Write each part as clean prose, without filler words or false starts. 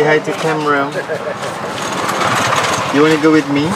hi to camera. You wanna go with me?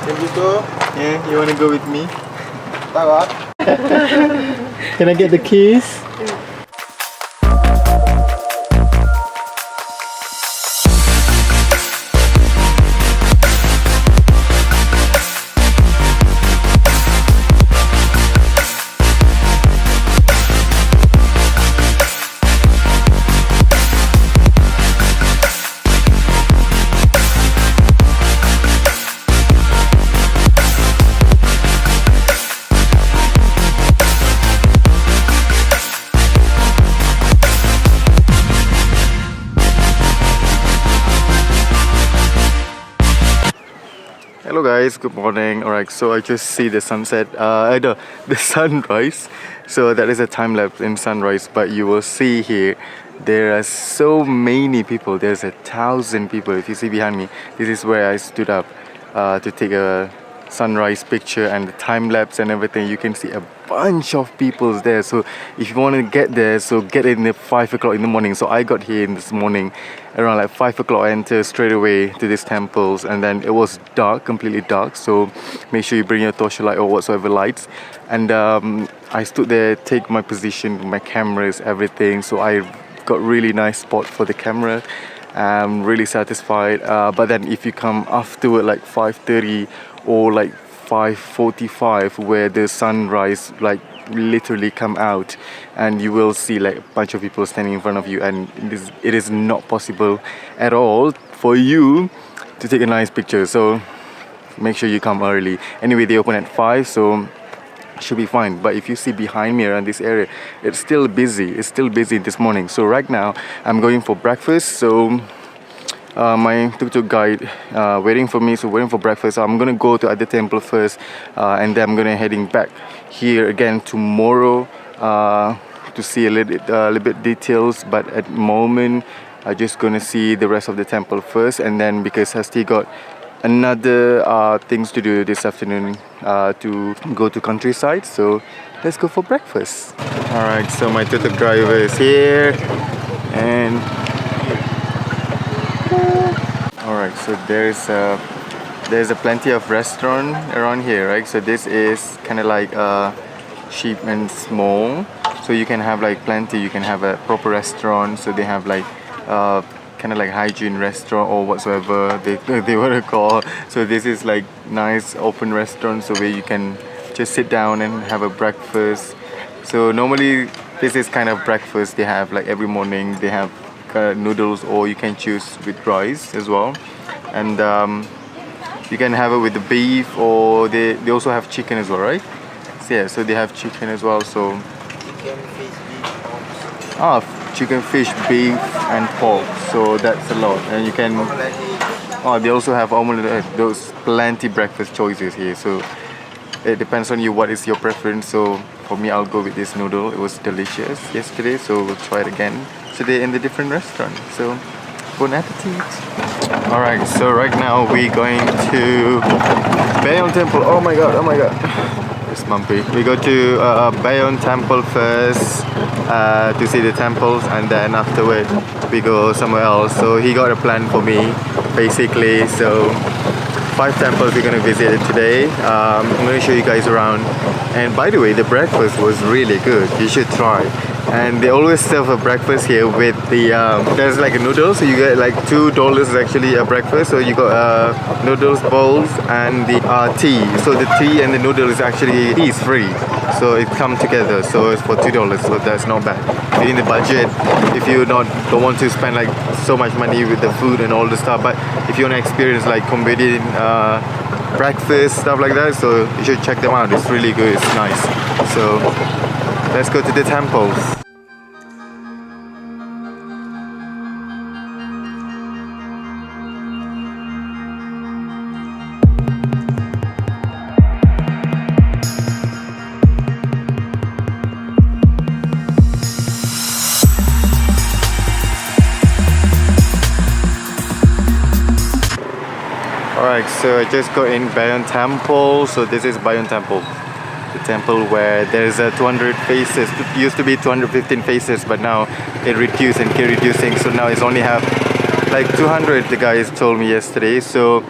Can you go? Yeah, you wanna go with me? What? Can I get the keys? Hello guys, good morning. Alright, so I just see the sunset, the sunrise. So that is a time lapse in sunrise, but you will see here there are so many people. There's 1,000 people. If you see behind me, this is where I stood up to take a sunrise picture and the time lapse and everything. You can see a bunch of people there. So if you want to get there, so get in at 5 o'clock in the morning. So I got here in this morning around like 5 o'clock. I entered straight away to these temples, and then it was dark, completely dark. So make sure you bring your torchlight or whatsoever lights. And I stood there, take my position, my cameras, everything. So I got really nice spot for the camera. I'm really satisfied. But then if you come afterward like 5:30 or like 5:45, where the sunrise like literally come out, and you will see like a bunch of people standing in front of you, and it is not possible at all for you to take a nice picture. So make sure you come early. Anyway, they open at 5, so should be fine. But if you see behind me around this area, it's still busy. It's still busy this morning. So right now I'm going for breakfast. So my tuk-tuk guide waiting for me, so waiting for breakfast. So I'm gonna go to other temple first, and then I'm gonna heading back here again tomorrow to see a little bit details. But at the moment I'm just gonna see the rest of the temple first, and then because I still got another things to do this afternoon to go to countryside. So let's go for breakfast. Alright, so my tuk-tuk driver is here, and alright, so there's a plenty of restaurant around here, right? So this is kind of like cheap and small, so you can have like plenty. You can have a proper restaurant, so they have like kind of like hygiene restaurant or whatsoever they want to call. So this is like nice open restaurant, so where you can just sit down and have a breakfast. So normally this is kind of breakfast they have like every morning. They have noodles, or you can choose with rice as well, and you can have it with the beef, or they also have chicken as well, right? So yeah, so they have chicken as well. So chicken, fish, beef and pork, so that's a lot. And you can they also have omelette, those plenty breakfast choices here. So it depends on you, what is your preference. So for me, I'll go with this noodle. It was delicious yesterday, so we'll try it again today in the different restaurant. So bon appetit. Alright, so right now we're going to Bayon temple. Oh my god, it's bumpy. We go to Bayon temple first to see the temples, and then afterward we go somewhere else. So he got a plan for me basically. So 5 temples we're going to visit today. I'm going to show you guys around. And by the way, the breakfast was really good. You should try. And they always serve a breakfast here with the there's like a noodle, so you get like $2 actually a breakfast. So you got noodles, bowls, and the tea. So the tea and the noodle is actually free, so it come together. So it's for $2, so that's not bad. If you're in the budget, if you don't want to spend like so much money with the food and all the stuff, but if you want to experience like Cambodian breakfast, stuff like that, so you should check them out. It's really good, it's nice. So let's go to the temples. Alright, so I just got in Bayon temple. So this is Bayon temple. the temple where there's 200 faces. It used to be 215 faces, but now it reduced and keep reducing. So now it's only have like 200. The guys told me yesterday. So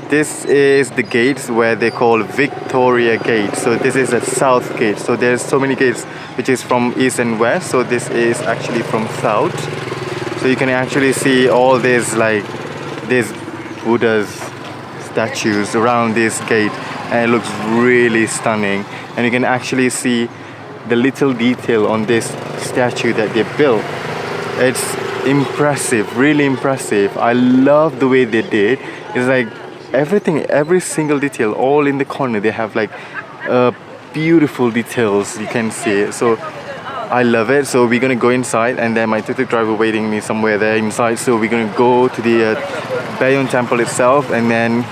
this is the gates where they call Victoria Gate. So this is a south gate. So there's so many gates which is from east and west. So this is actually from south. So you can actually see all these like these Buddha's statues around this gate, and it looks really stunning. And you can actually see the little detail on this statue that they built. It's impressive, really impressive. I love the way they did. It's like everything, every single detail, all in the corner. They have like beautiful details. You can see it. So I love it. So we're gonna go inside, and then my tuk-tuk driver waiting me somewhere there inside. So we're gonna go to the Bayon temple itself, and then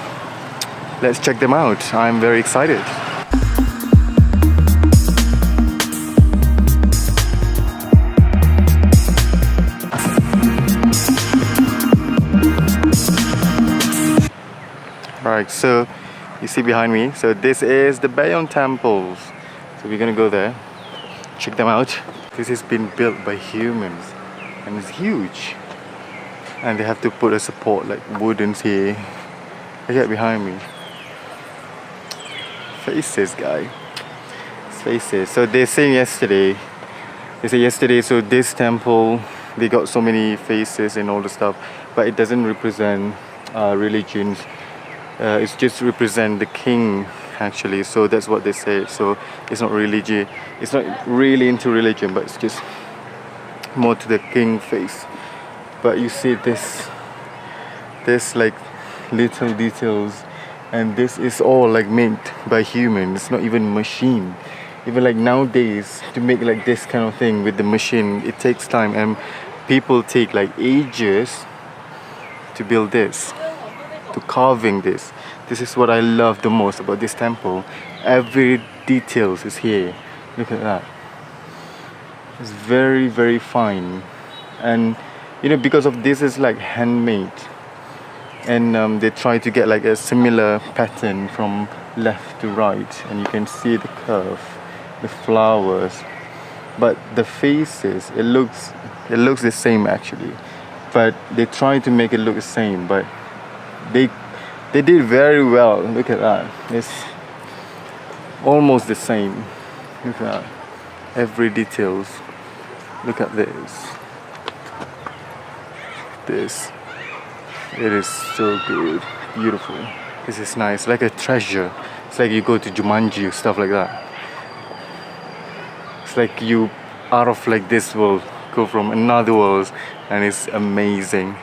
let's check them out. I'm very excited. Right, so you see behind me, so this is the Bayon temples. So we're gonna go there, check them out. This has been built by humans and it's huge. And they have to put a support like wooden here. Look at behind me. Faces, guy. It's faces. So they said yesterday, so this temple, they got so many faces and all the stuff, but it doesn't represent religions. It's just represent the king actually. So that's what they say. So it's not religion. It's not really into religion, but it's just more to the king face. But you see this like little details, and this is all like made by humans. It's not even machine. Even like nowadays to make like this kind of thing with the machine, it takes time, and people take like ages to build this, to carving this. This is what I love the most about this temple. Every details is here. Look at that. It's very, very fine. And you know, because of this is like handmade, and they try to get like a similar pattern from left to right, and you can see the curve, the flowers, but the faces, it looks the same actually, but they try to make it look the same, but they did very well. Look at that. It's almost the same. Look at that. Every details. Look at this. It is so good. Beautiful. This is nice. Like a treasure. It's like you go to Jumanji, stuff like that. It's like you out of like this world, go from another world, and it's amazing.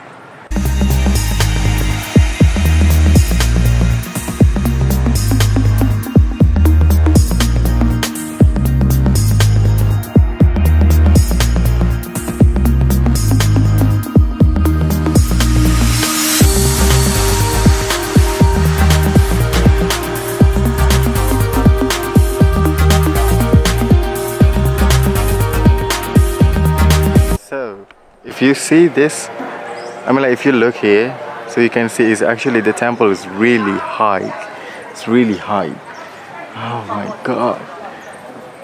If you see this, I mean like if you look here, so you can see it's actually the temple is really high. It's really high. Oh my god.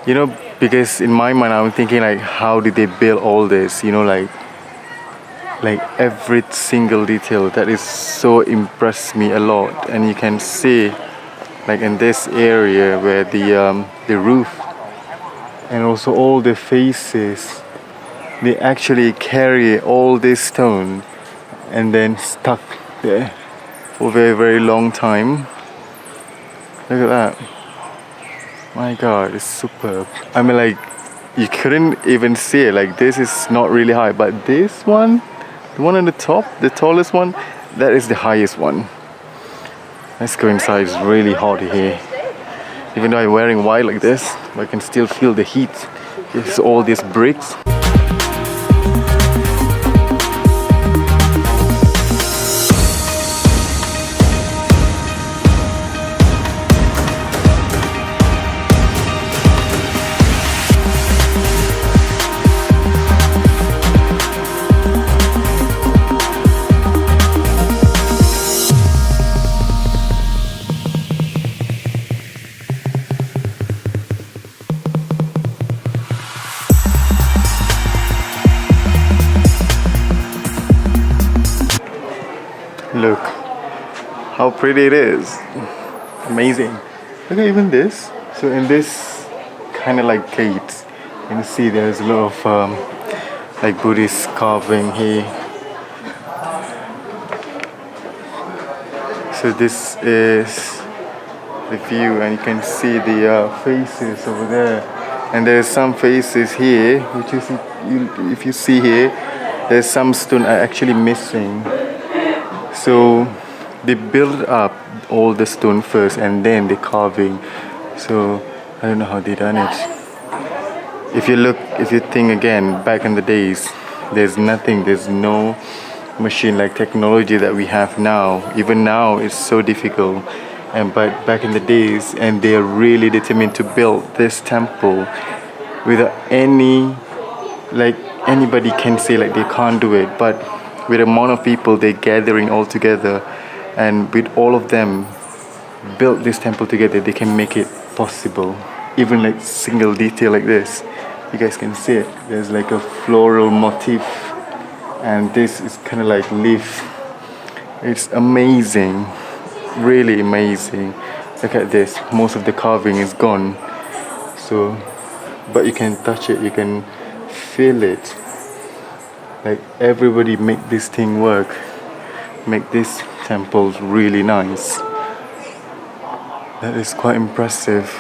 You know, because in my mind I'm thinking like how did they build all this? You know, like every single detail that is so impressed me a lot. And you can see like in this area where the roof and also all the faces, they actually carry all this stone and then stuck there for a very, very long time. Look at that. My god, it's superb. I mean like you couldn't even see it. Like this is not really high, but this one, the one on the top, the tallest one, that is the highest one. Let's go inside. It's really hot here. Even though I'm wearing white like this, I can still feel the heat. It's all these bricks. Look how pretty it is. Amazing. Look at even this. So in this kind of like gate, you can see there's a lot of like Buddhist carving here. So this is the view, and you can see the faces over there. And there's some faces here, which is if you see here, there's some stone are actually missing. So they build up all the stone first, and then the carving. So I don't know how they done it. If you think again, back in the days, there's nothing, there's no machine like technology that we have now. Even now it's so difficult, but back in the days, and they're really determined to build this temple without any, like, anybody can say like they can't do it, but with the amount of people they're gathering all together, and with all of them build this temple together, they can make it possible. Even like single detail like this, you guys can see it, there's like a floral motif, and this is kind of like leaf. It's amazing, really amazing. Look at this, most of the carving is gone, so but you can touch it, you can feel it. Like everybody make this thing work, make this temple really nice. That is quite impressive.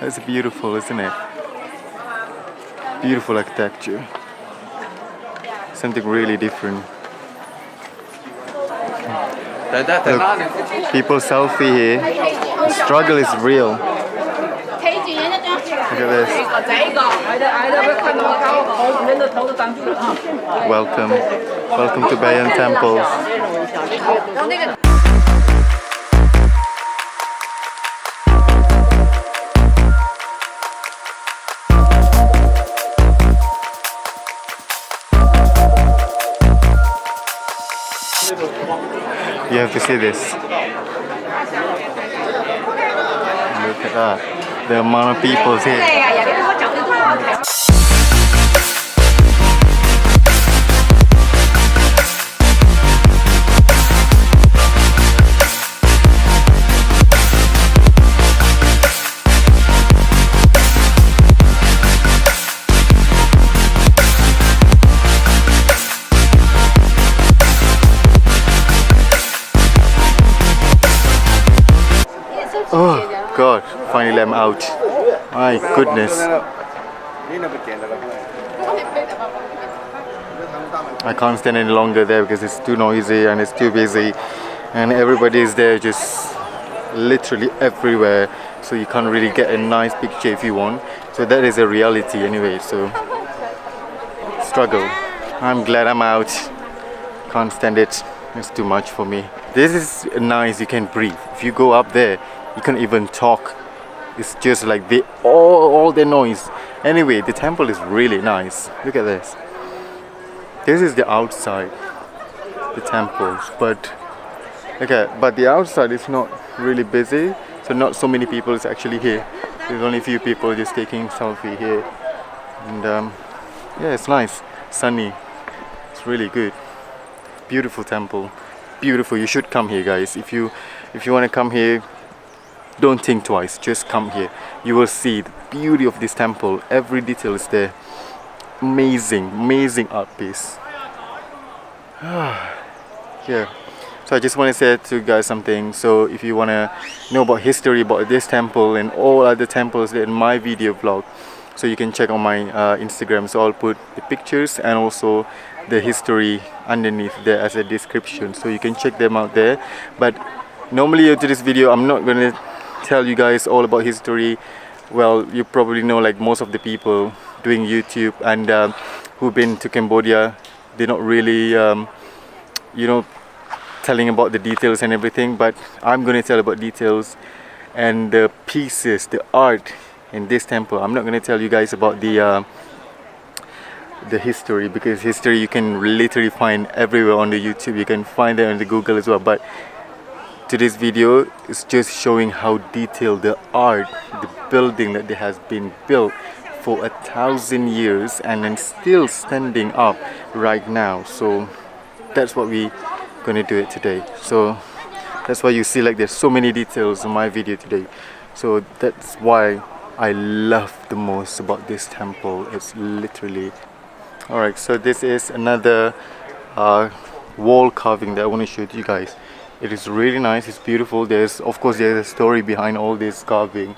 It's beautiful, isn't it? Beautiful architecture. Something really different. Look, people selfie here. The struggle is real. Look at this. Welcome. Welcome to Bayon Temples. You have to see this. Look at that. The amount of people here. Oh God, finally I'm out. My goodness. I can't stand any longer there because it's too noisy and it's too busy, and everybody is there just literally everywhere, so you can't really get a nice picture if you want. So that is a reality anyway, so struggle. I'm glad I'm out. Can't stand it. It's too much for me. This is nice, you can breathe. If you go up there, you can't even talk. It's just like all the noise. Anyway, the temple is really nice. Look at this. This is the outside, the temples. But the outside is not really busy, so not so many people is actually here. There's only a few people just taking selfie here, and yeah, it's nice, sunny. It's really good. Beautiful temple, beautiful. You should come here, guys. If you want to come here, don't think twice, just come here. You will see the beauty of this temple. Every detail is there. Amazing art piece. Yeah, so I just want to say to you guys something. So if you want to know about history about this temple and all other temples in my video vlog, so you can check on my Instagram. So I'll put the pictures and also the history underneath there as a description, so you can check them out there. But normally into this video I'm not gonna tell you guys all about history. Well, you probably know, like most of the people doing YouTube and who've been to Cambodia, they're not really you know, telling about the details and everything, but I'm going to tell about details and the pieces, the art in this temple. I'm not going to tell you guys about the history, because history you can literally find everywhere on the YouTube. You can find it on the Google as well. But today's video is just showing how detailed the art, the building that has been built for 1,000 years and then still standing up right now. So that's what we gonna do it today. So that's why you see like there's so many details in my video today. So that's why I love the most about this temple. It's literally alright. So this is another wall carving that I want to show to you guys. It is really nice, it's beautiful. There's a story behind all this carving,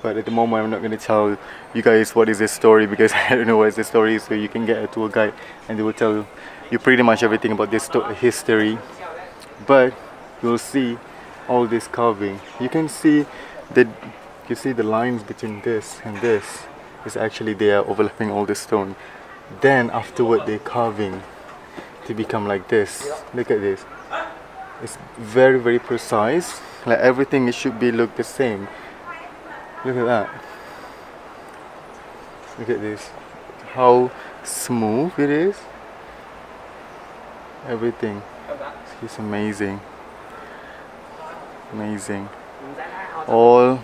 but at the moment I'm not going to tell you guys what is the story, because I don't know what is the story. So you can get a tour guide and they will tell you pretty much everything about this history. But you'll see all this carving. You can see the lines between this and this is actually they are overlapping all the stone. Then afterward they're carving to become like this. Look at this. It's very, very precise. Like everything, it should be look the same. Look at that. Look at this. How smooth it is. Everything. It's amazing. Amazing. All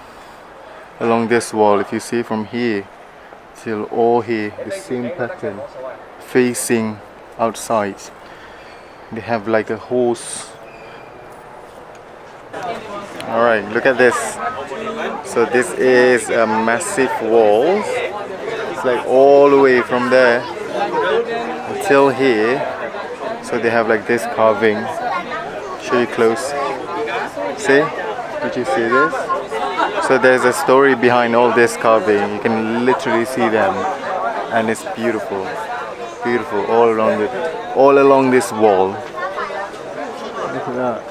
along this wall, if you see from here till all here, the same pattern facing outside. They have like a horse. Alright, look at this. So this is a massive wall. It's like all the way from there until here. So they have like this carving. Show you close. See? Did you see this? So there's a story behind all this carving. You can literally see them, and it's beautiful. Beautiful all along this wall. Look at that.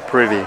Pretty.